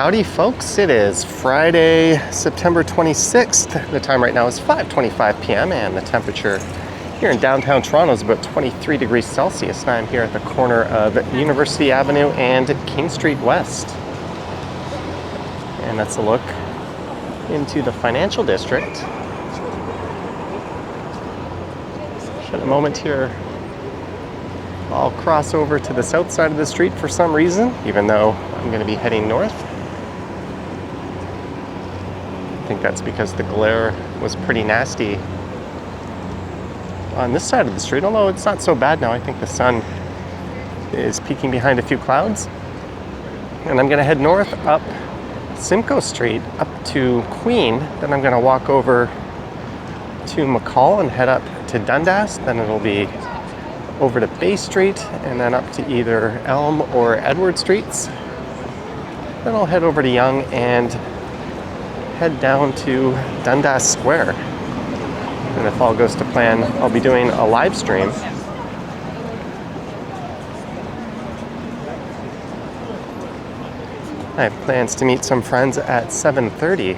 Howdy folks, it is Friday, September 26th. The time right now is 5:25 p.m. and the temperature here in downtown Toronto is about 23 degrees Celsius. And I'm here at the corner of University Avenue and King Street West. And that's a look into the financial district. In a moment here, I'll cross over to the south side of the street for some reason, even though I'm going to be heading north. I think that's because the glare was pretty nasty on this side of the street, although it's not so bad now. I think the sun is peeking behind a few clouds. And I'm going to head north up Simcoe Street up to Queen. Then I'm going to walk over to McCaul and head up to Dundas. Then it'll be over to Bay Street and then up to either Elm or Edward Streets. Then I'll head over to Yonge and head down to Dundas Square. And if all goes to plan, I'll be doing a live stream. I have plans to meet some friends at 7:30.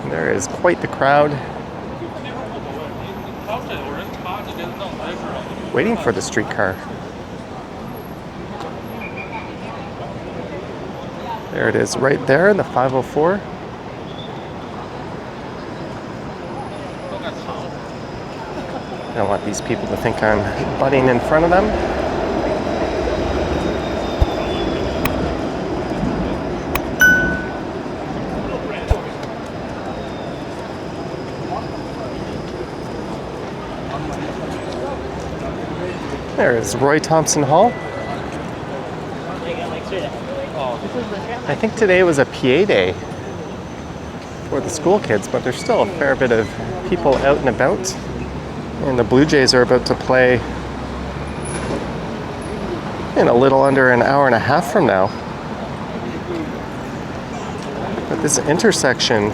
There is quite the crowd waiting for the streetcar. There it is right there, the 504. I don't want these people to think I'm butting in front of them. There is Roy Thompson Hall. I think today was a PA day for the school kids, but there's still a fair bit of people out and about. And the Blue Jays are about to play in a little under an hour and a half from now. But this intersection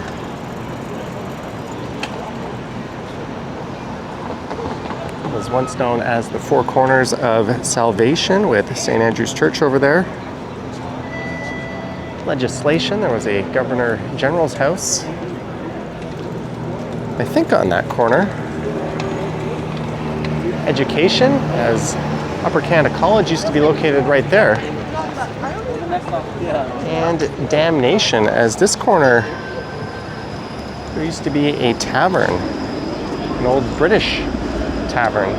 was once known as the Four Corners of Salvation, with St. Andrew's Church over there. Legislation, there was a Governor General's house, I think, on that corner. Education, as Upper Canada College used to be located right there. And Damnation, as this corner, there used to be a tavern, an old British tavern.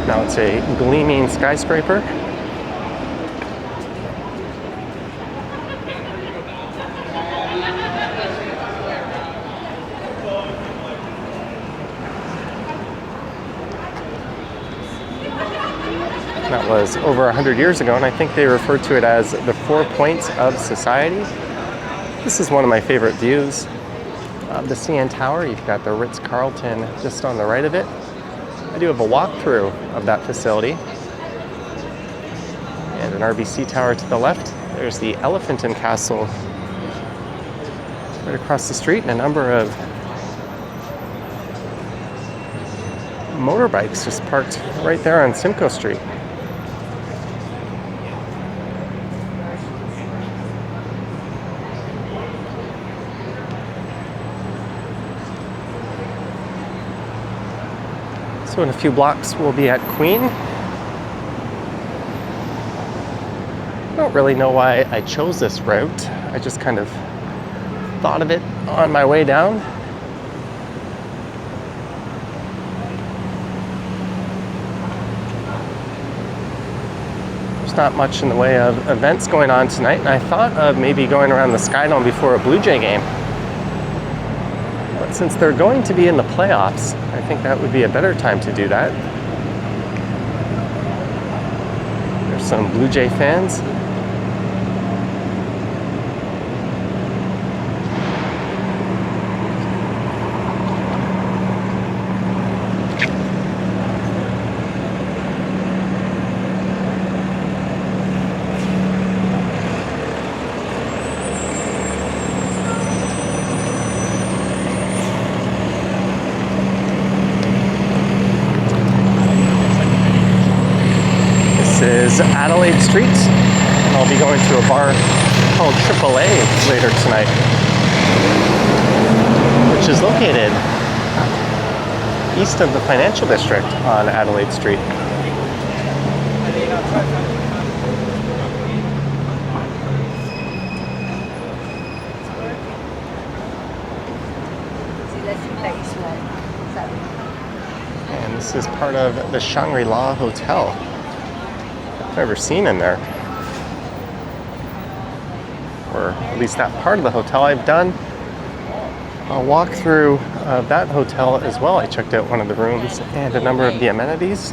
Now it's a gleaming skyscraper. That was over 100 years ago, and I think they referred to it as the 4 Points of Society. This is one of my favorite views of the CN Tower. You've got the Ritz-Carlton just on the right of it. I do have a walkthrough of that facility. And an RBC tower to the left. There's the Elephant and Castle right across the street, and a number of motorbikes just parked right there on Simcoe Street. So in a few blocks we'll be at Queen. I don't really know why I chose this route. I just kind of thought of it on my way down. There's not much in the way of events going on tonight, and I thought of maybe going around the Skydome before a Blue Jay game. But since they're going to be in the playoffs, I think that would be a better time to do that. There's some Blue Jay fans. Adelaide Street, and I'll be going to a bar called AAA later tonight, which is located east of the financial district on Adelaide Street. And this is part of the Shangri-La Hotel. I've never seen in there. Or at least that part of the hotel I've done. I'll walk through that hotel as well. I checked out one of the rooms and a number of the amenities.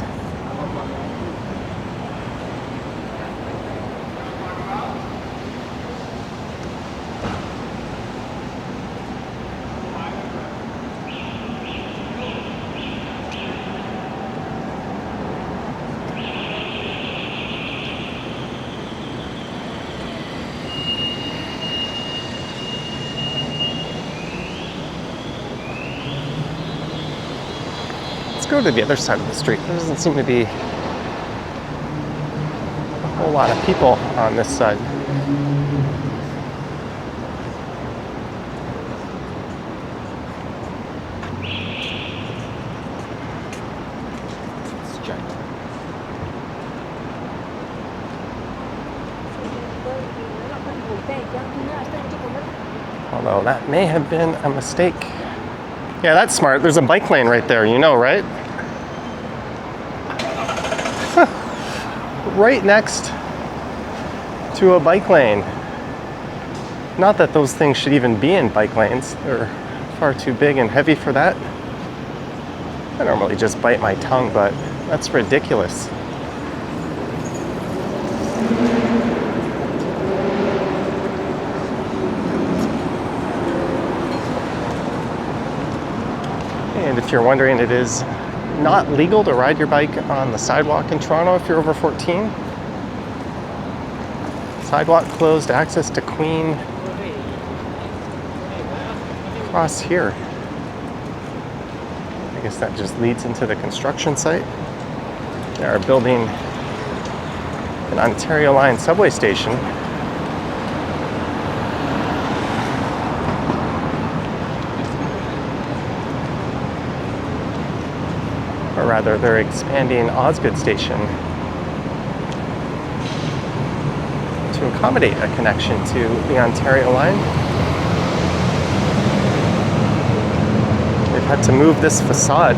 Go to the other side of the street. There doesn't seem to be a whole lot of people on this side. Although that may have been a mistake. Yeah, that's smart. There's a bike lane right there, you know, right? Right next to a bike lane. Not that those things should even be in bike lanes. They're far too big and heavy for that. I normally just bite my tongue, but that's ridiculous. And if you're wondering, it is not legal to ride your bike on the sidewalk in Toronto if you're over 14. Sidewalk closed, access to Queen across here. I guess that just leads into the construction site. They are building an Ontario Line subway station. Or rather, they're expanding Osgood Station to accommodate a connection to the Ontario Line. They've had to move this facade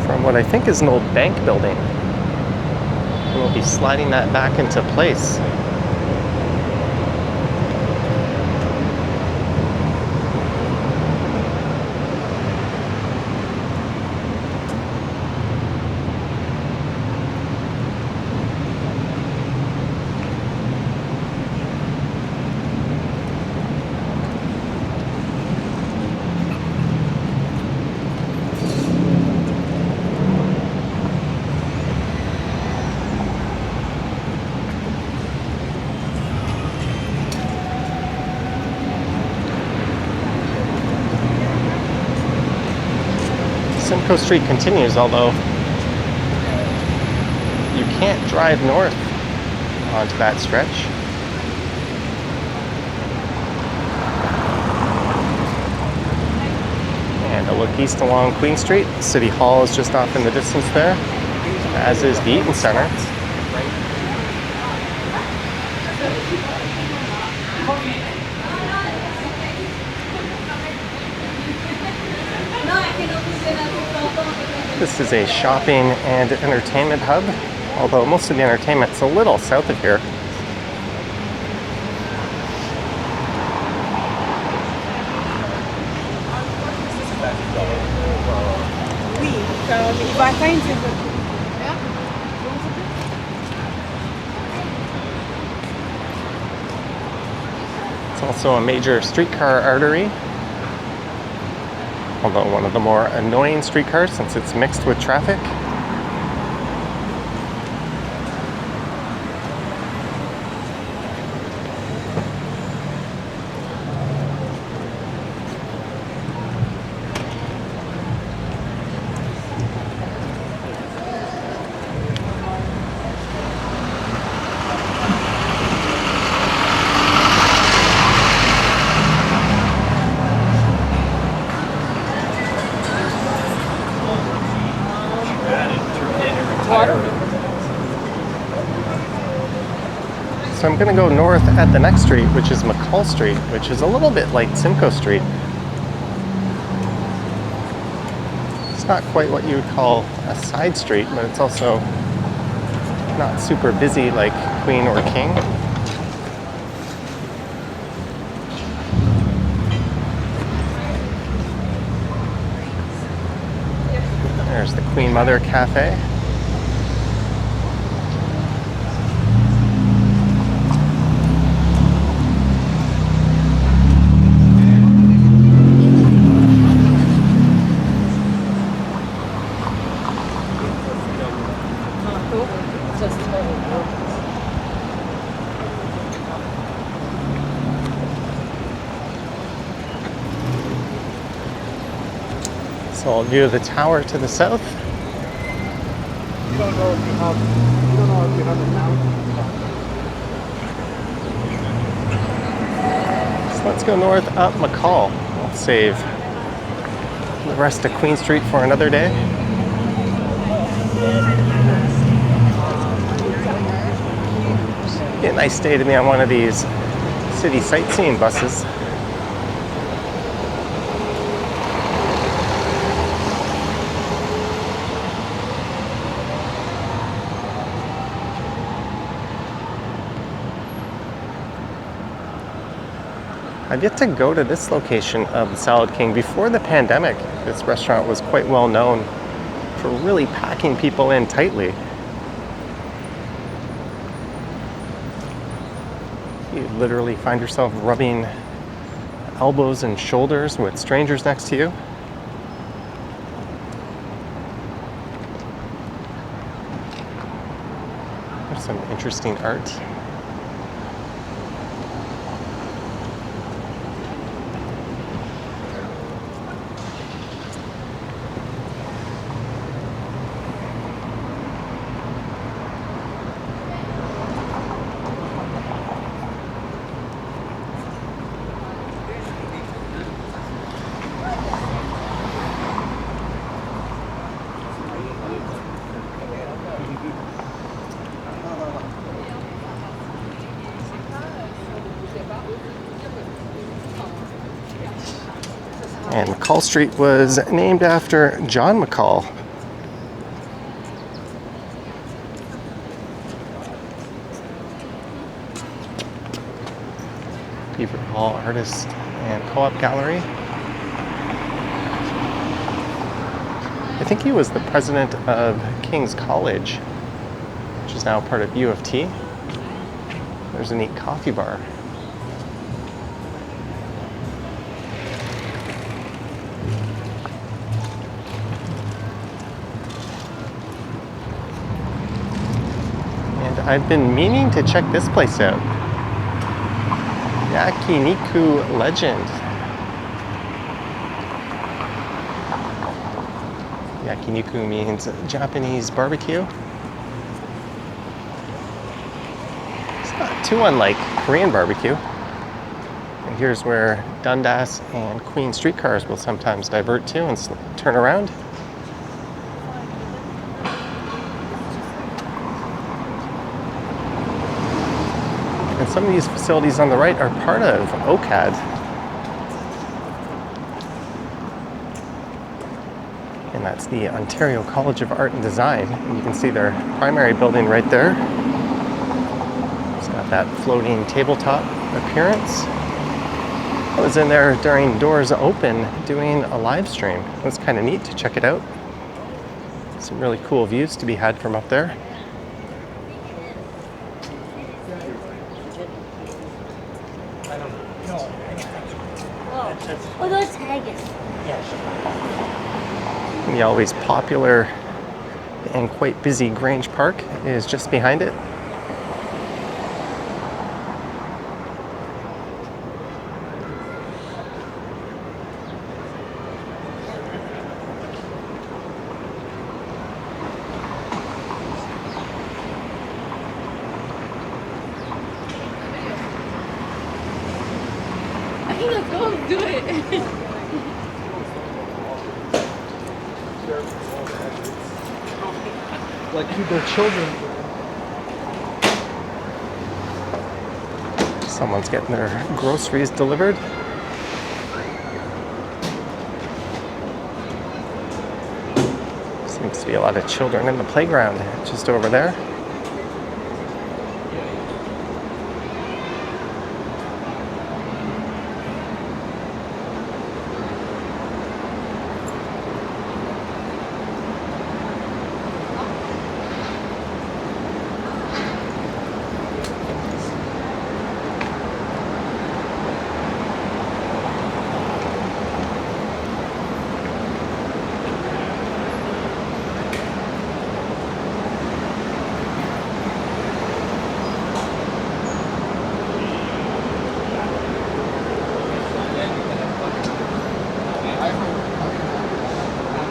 from what I think is an old bank building. And we'll be sliding that back into place. Simcoe Street continues, although you can't drive north onto that stretch. And a look east along Queen Street. City Hall is just off in the distance there, as is the Eaton Centre. This is a shopping and entertainment hub, although most of the entertainment's a little south of here. It's also a major streetcar artery, although one of the more annoying streetcars since it's mixed with traffic. So I'm gonna go north at the next street, which is McCaul Street, which is a little bit like Simcoe Street. It's not quite what you would call a side street, but it's also not super busy like Queen or King. There's the Queen Mother Cafe. So I'll view the tower to the south. You don't know if you have a mountain. So let's go north up McCaul. We'll save the rest of Queen Street for another day. Be a nice day to be on one of these city sightseeing buses. I've yet to go to this location of the Salad King. Before the pandemic, this restaurant was quite well known for really packing people in tightly. You literally find yourself rubbing elbows and shoulders with strangers next to you. There's some interesting art. And McCaul Street was named after John McCaul. Beaver Hall Artist and Co-op Gallery. I think he was the president of King's College, which is now part of U of T. There's a neat coffee bar. I've been meaning to check this place out. Yakiniku Legend. Yakiniku means Japanese barbecue. It's not too unlike Korean barbecue. And here's where Dundas and Queen streetcars will sometimes divert to and turn around. And some of these facilities on the right are part of OCAD. And that's the Ontario College of Art and Design. And you can see their primary building right there. It's got that floating tabletop appearance. I was in there during doors open doing a live stream. It was kind of neat to check it out. Some really cool views to be had from up there. Oh, that's haggis. The always popular and quite busy Grange Park is just behind it. Let's go do it. Like their children. Someone's getting their groceries delivered. Seems to be a lot of children in the playground just over there.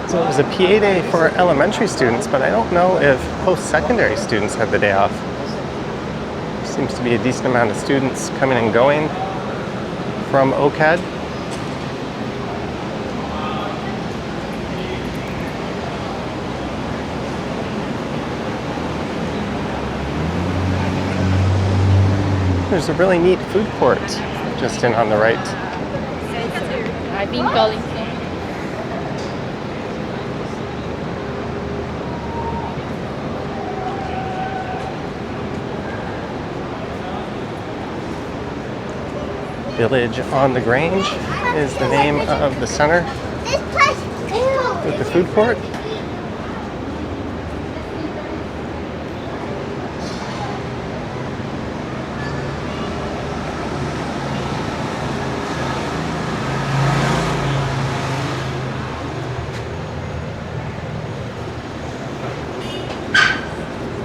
So it was a PA day for elementary students, but I don't know if post-secondary students had the day off. Seems to be a decent amount of students coming and going from OCAD. There's a really neat food court just in on the right. I've been calling. Village on the Grange is the name of the center with the food court.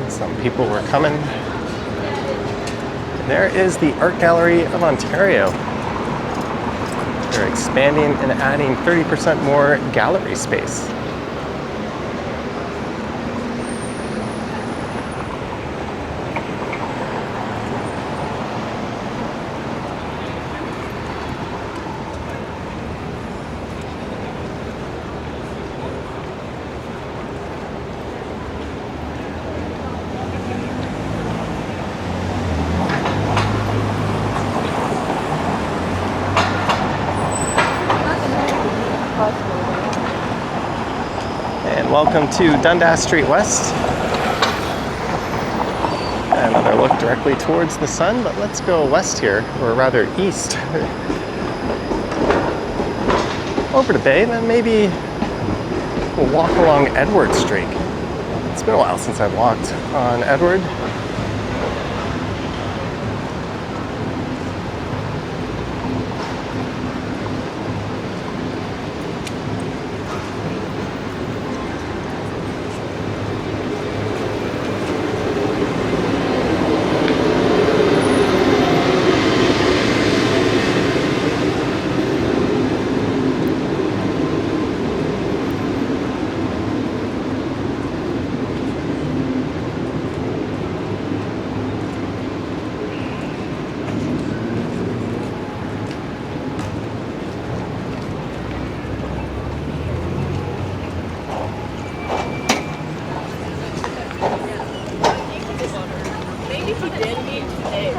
Some people were coming. There is the Art Gallery of Ontario. They're expanding and adding 30% more gallery space. And welcome to Dundas Street West. Another look directly towards the sun, but let's go west here, or rather east. Over to Bay, then maybe we'll walk along Edward Street. It's been a while since I've walked on Edward.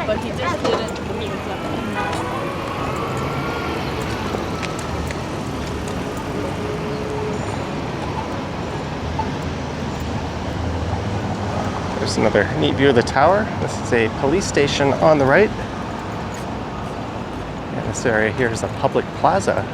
But he just didn't meet them. There's another neat view of the tower. This is a police station on the right. And this area here is a public plaza.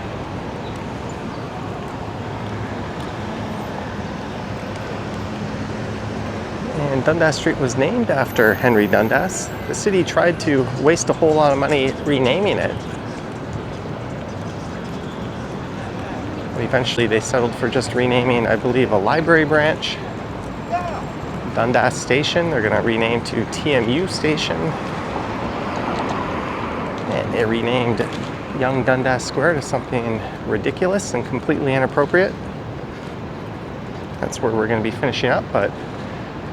And Dundas Street was named after Henry Dundas. The city tried to waste a whole lot of money renaming it. But eventually they settled for just renaming, I believe, a library branch. Dundas Station, they're going to rename to TMU Station. And they renamed Yonge-Dundas Square to something ridiculous and completely inappropriate. That's where we're going to be finishing up, but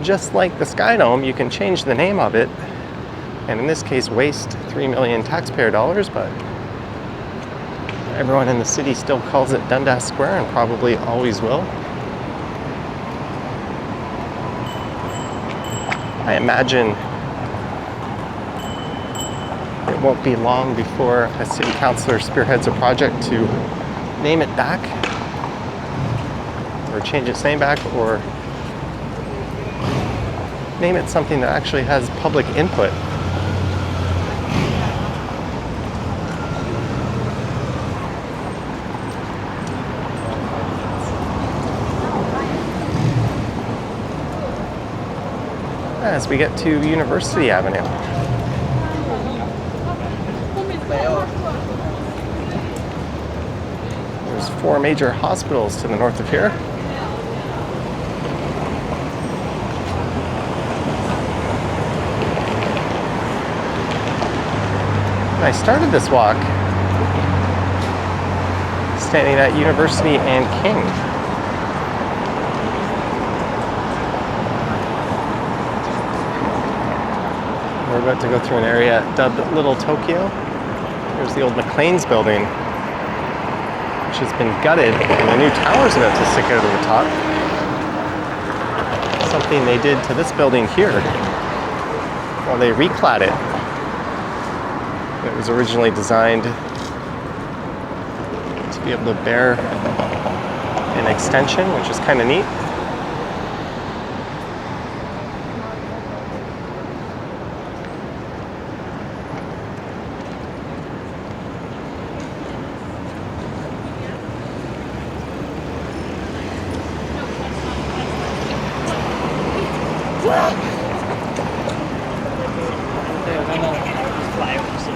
just like the Sky Dome, you can change the name of it, and in this case waste $3 million taxpayer dollars, but everyone in the city still calls it Dundas Square and probably always will. I imagine it it won't be long before a city councilor spearheads a project to name it back, or change its name back, or name it something that actually has public input. As we get to University Avenue. There's 4 major hospitals to the north of here. I started this walk standing at University and King. We're about to go through an area dubbed Little Tokyo. Here's the old McLean's building, which has been gutted, and a new tower's about to stick out of the top. Something they did to this building here. Well, they reclad it. It was originally designed to be able to bear an extension, which is kind of neat.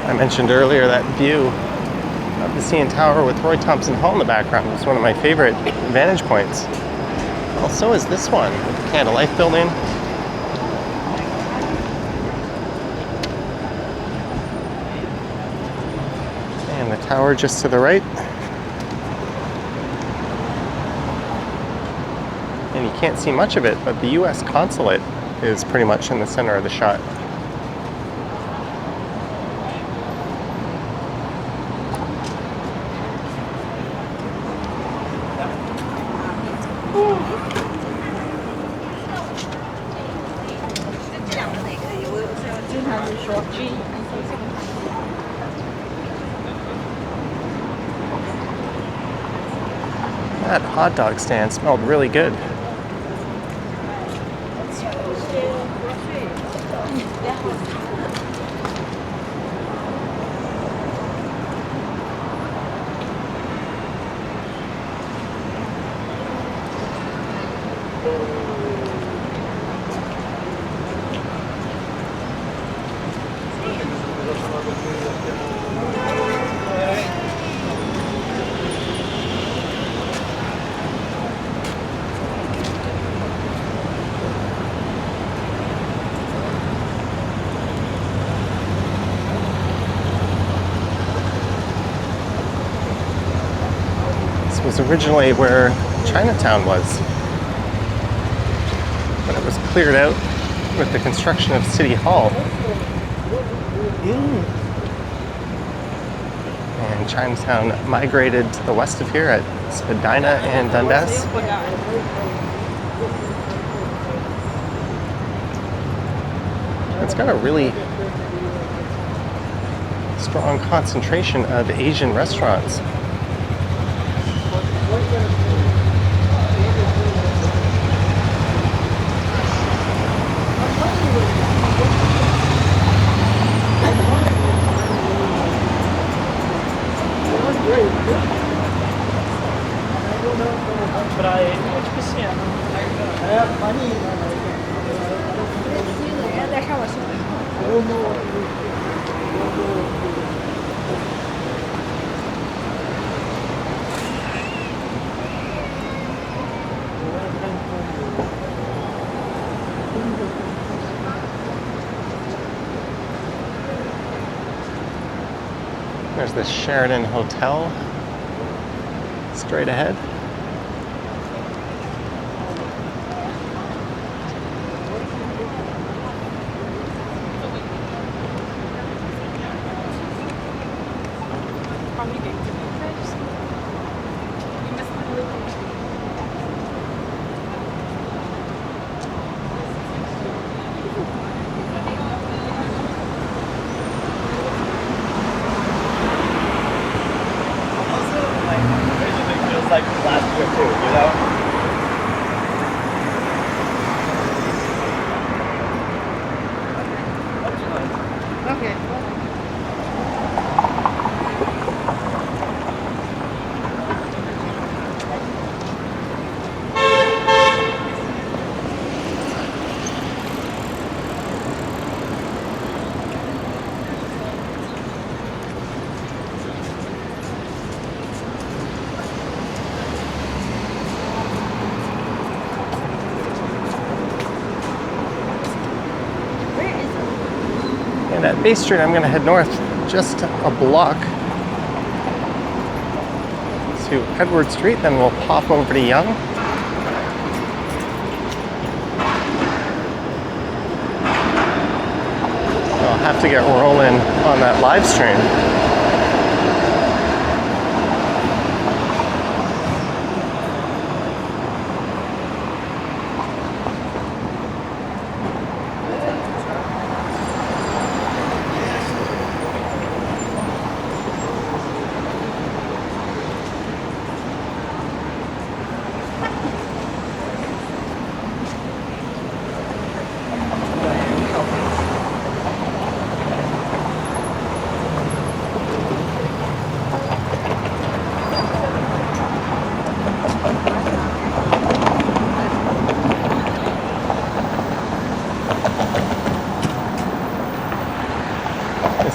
I mentioned earlier that view of the CN Tower with Roy Thompson Hall in the background was one of my favorite vantage points. Well, so is this one with the Canada Life building. And the tower just to the right. And you can't see much of it, but the US consulate is pretty much in the center of the shot. That hot dog stand smelled really good. Was originally where Chinatown was, but it was cleared out with the construction of City Hall. And Chinatown migrated to the west of here at Spadina and Dundas. It's got a really strong concentration of Asian restaurants. There's this Sheraton Hotel straight ahead. Okay. And at Bay Street, I'm going to head north just a block to Edward Street, then we'll pop over to Yonge. I'll have to get rolling on that live stream.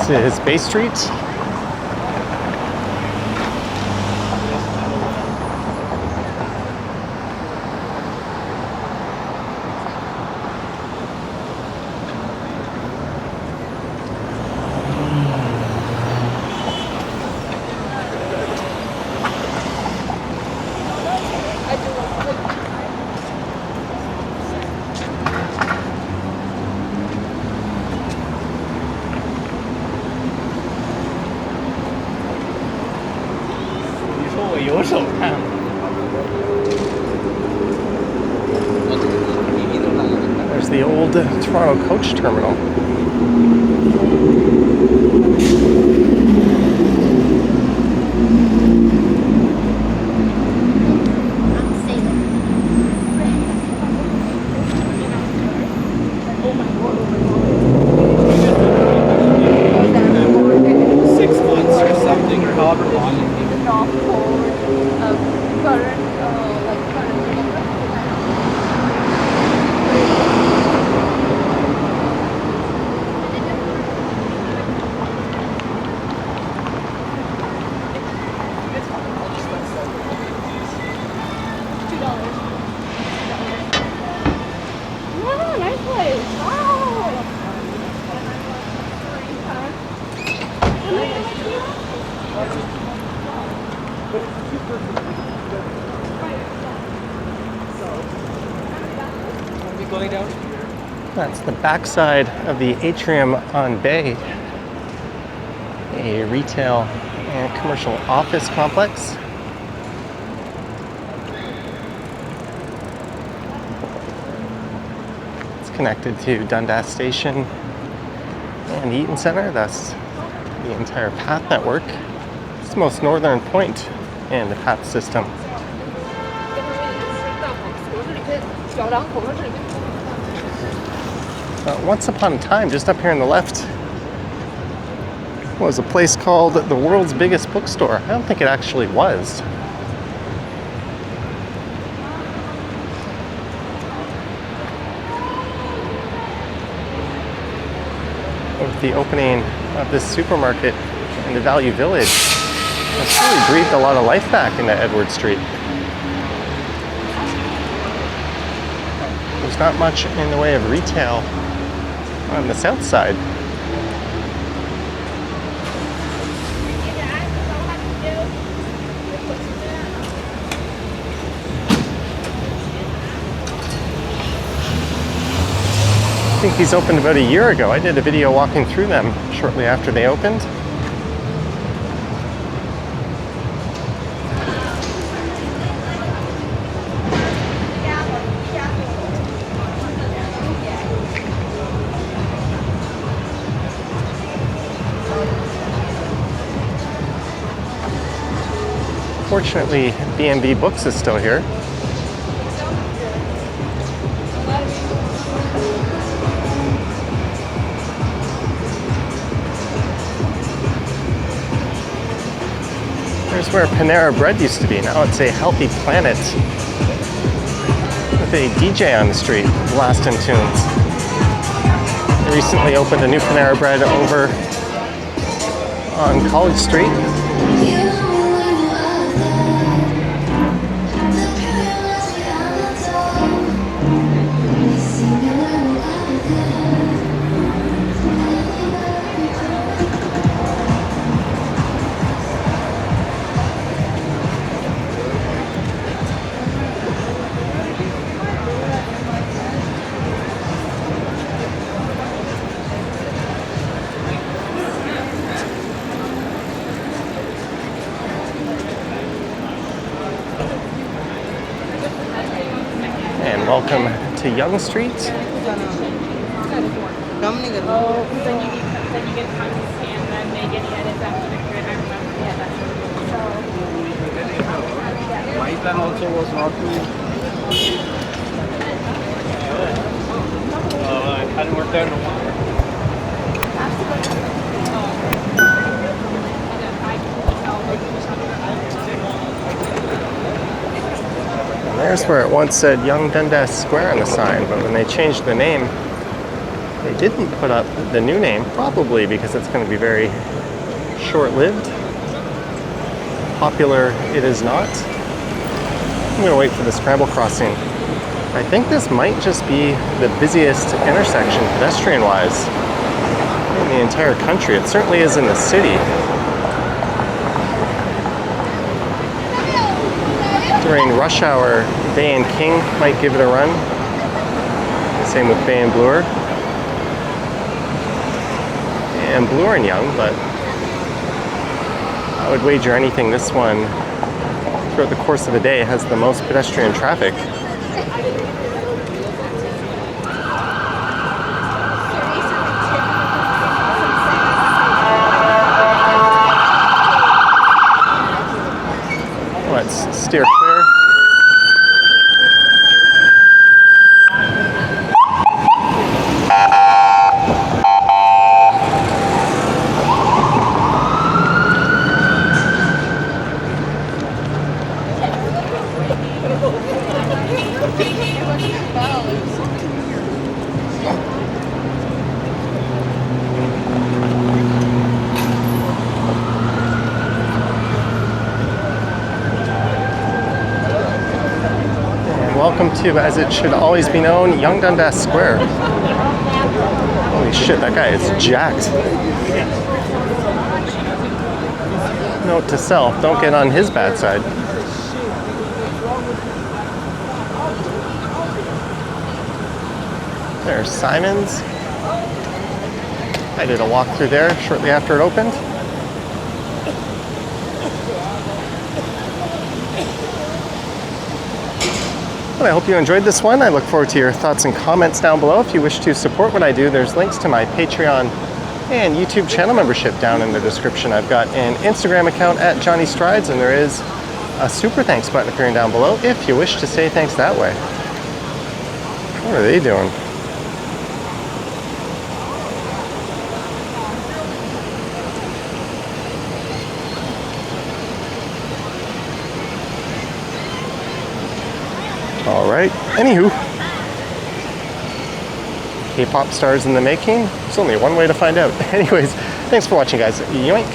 This is Bay Street. There's the old Toronto coach terminal. That's the backside of the atrium on Bay, a retail and commercial office complex. It's connected to Dundas Station and Eaton Centre, thus the entire path network. It's the most northern point in the path system. Once upon a time, just up here on the left, was a place called the world's biggest bookstore. I don't think it actually was. With the opening of this supermarket in the Value Village, it's really breathed a lot of life back into Edward Street. There's not much in the way of retail on the south side. I think these opened about a year ago. I did a video walking through them shortly after they opened. Fortunately, B&B Books is still here. Here's where Panera Bread used to be. Now it's a Healthy Planet with a DJ on the street blasting tunes. They recently opened a new Panera Bread over on College Street. Welcome to Yonge Street. Oh, then you get time to scan and then make any edits after the grid. I remember. Yeah, that's My plan also was not to. It hadn't worked out. There's where it once said Yonge-Dundas Square on the sign, but when they changed the name, they didn't put up the new name, probably because it's going to be very short-lived. Popular it is not. I'm going to wait for the scramble crossing. I think this might just be the busiest intersection pedestrian-wise in the entire country. It certainly is in the city. During rush hour, Bay and King might give it a run. Same with Bay and Bloor. And Bloor and Yonge, but I would wager anything this one, throughout the course of the day, has the most pedestrian traffic. Let's steer clear. Welcome to, as it should always be known, Yonge-Dundas Square. Holy shit, that guy is jacked. Note to self, don't get on his bad side. There's Simon's. I did a walk through there shortly after it opened. Well, I hope you enjoyed this one. I look forward to your thoughts and comments down below. If you wish to support what I do, there's links to my Patreon and YouTube channel membership down in the description. I've got an Instagram account at Johnny Strides, and there is a super thanks button appearing down below if you wish to say thanks that way. What are they doing? All right, anywho, K-pop stars in the making. There's only one way to find out. Anyways, thanks for watching, guys. Yoink.